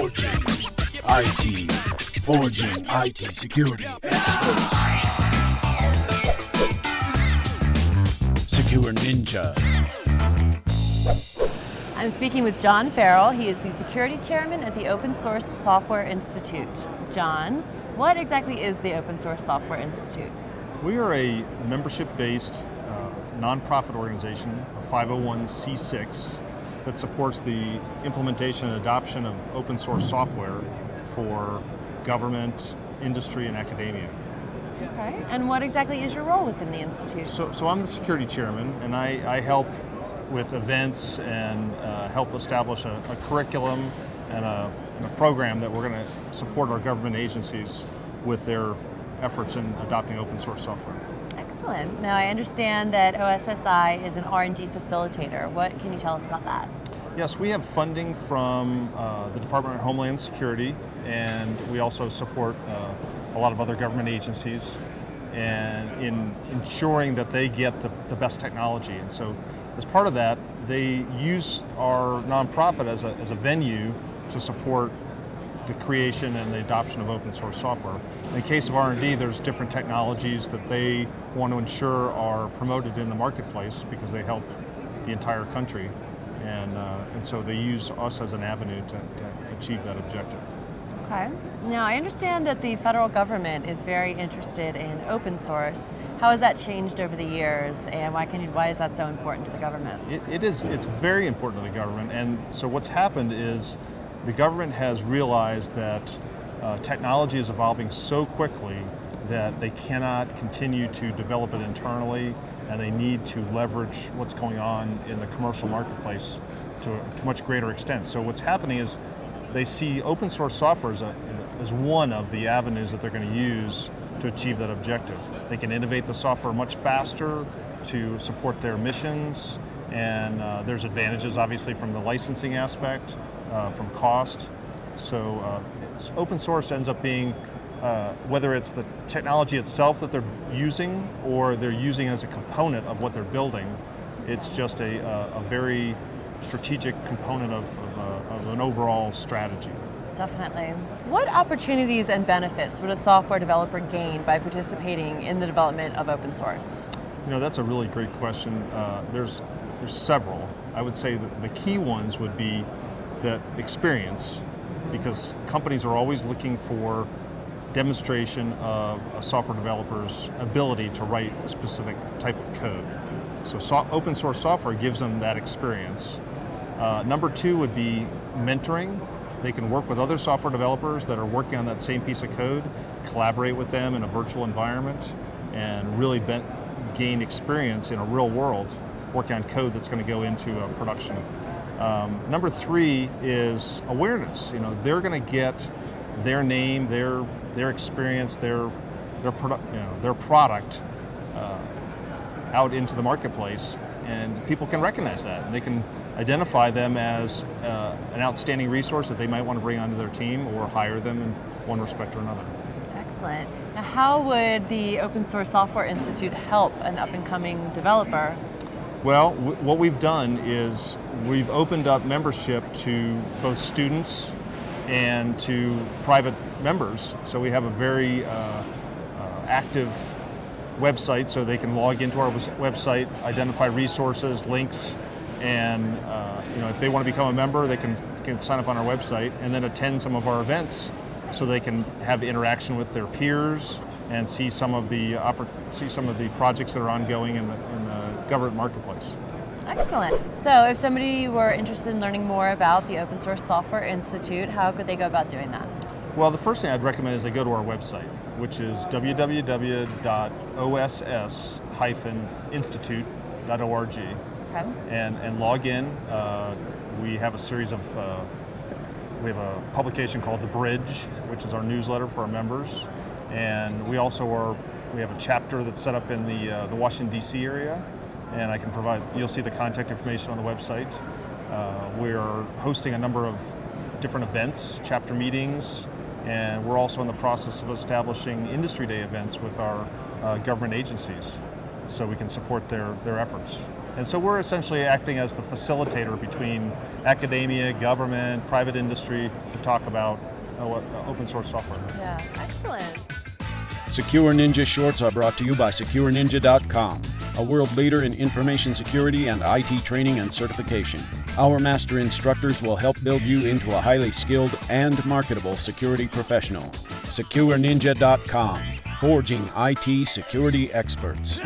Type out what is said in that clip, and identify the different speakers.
Speaker 1: Forging IT. Forging IT security experts. Secure Ninja.
Speaker 2: I'm speaking with John Farrell. He is the security chairman at the Open Source Software Institute. John, what exactly is the Open Source Software Institute?
Speaker 3: We are a membership-based nonprofit organization, a 501c6, that supports the implementation and adoption of open source software for government, industry, and academia.
Speaker 2: Okay, and what exactly is your role within the Institute?
Speaker 3: So I'm the security chairman, and I help with events and help establish a curriculum and a program that we're going to support our government agencies with their efforts in adopting open source software.
Speaker 2: Excellent. Now I understand that OSSI is an R&D facilitator. What can you tell us about that?
Speaker 3: Yes, we have funding from the Department of Homeland Security, and we also support a lot of other government agencies and in ensuring that they get the best technology. And so as part of that, they use our nonprofit as a venue to support the creation and the adoption of open source software. In the case of R&D, there's different technologies that they want to ensure are promoted in the marketplace because they help the entire country. And so they use us as an avenue to achieve that objective.
Speaker 2: Okay. Now I understand that the federal government is very interested in open source. How has that changed over the years, and why is that so important to the government?
Speaker 3: It's very important to the government, and so what's happened is the government has realized that technology is evolving so quickly that they cannot continue to develop it internally, and they need to leverage what's going on in the commercial marketplace to a much greater extent. So what's happening is they see open source software as one of the avenues that they're going to use to achieve that objective. They can innovate the software much faster to support their missions, and there's advantages obviously from the licensing aspect, from cost. So open source ends up being, whether it's the technology itself that they're using or they're using as a component of what they're building, it's just a very strategic component of an overall strategy.
Speaker 2: Definitely. What opportunities and benefits would a software developer gain by participating in the development of open source?
Speaker 3: You know, that's a really great question. There's several. I would say that the key ones would be that experience, because companies are always looking for demonstration of a software developer's ability to write a specific type of code. So open source software gives them that experience. Number two would be mentoring. They can work with other software developers that are working on that same piece of code, collaborate with them in a virtual environment, and really gain experience in a real world working on code that's going to go into production. Number three is awareness. You know, they're going to get their name, their experience, their product out into the marketplace, and people can recognize that. They can identify them as an outstanding resource that they might want to bring onto their team or hire them in one respect or another.
Speaker 2: Excellent. Now, how would the Open Source Software Institute help an up-and-coming developer?
Speaker 3: Well, what we've done is we've opened up membership to both students and to private members. So we have a very active website, so they can log into our website, identify resources, links, and if they want to become a member, they can sign up on our website and then attend some of our events, so they can have interaction with their peers and see some of the projects that are ongoing in the government marketplace.
Speaker 2: Excellent. So if somebody were interested in learning more about the Open Source Software Institute, how could they go about doing that?
Speaker 3: Well, the first thing I'd recommend is they go to our website, which is www.oss-institute.org.
Speaker 2: Okay.
Speaker 3: And log in. We have a series of, we have a publication called The Bridge, which is our newsletter for our members. And we also we have a chapter that's set up in the Washington, D.C. area. And I can provide, you'll see the contact information on the website. We're hosting a number of different events, chapter meetings, and we're also in the process of establishing industry day events with our government agencies, so we can support their efforts. And so we're essentially acting as the facilitator between academia, government, private industry to talk about open source software.
Speaker 2: Yeah, excellent.
Speaker 1: Secure Ninja Shorts are brought to you by SecureNinja.com, a world leader in information security and IT training and certification. Our master instructors will help build you into a highly skilled and marketable security professional. SecureNinja.com, forging IT security experts.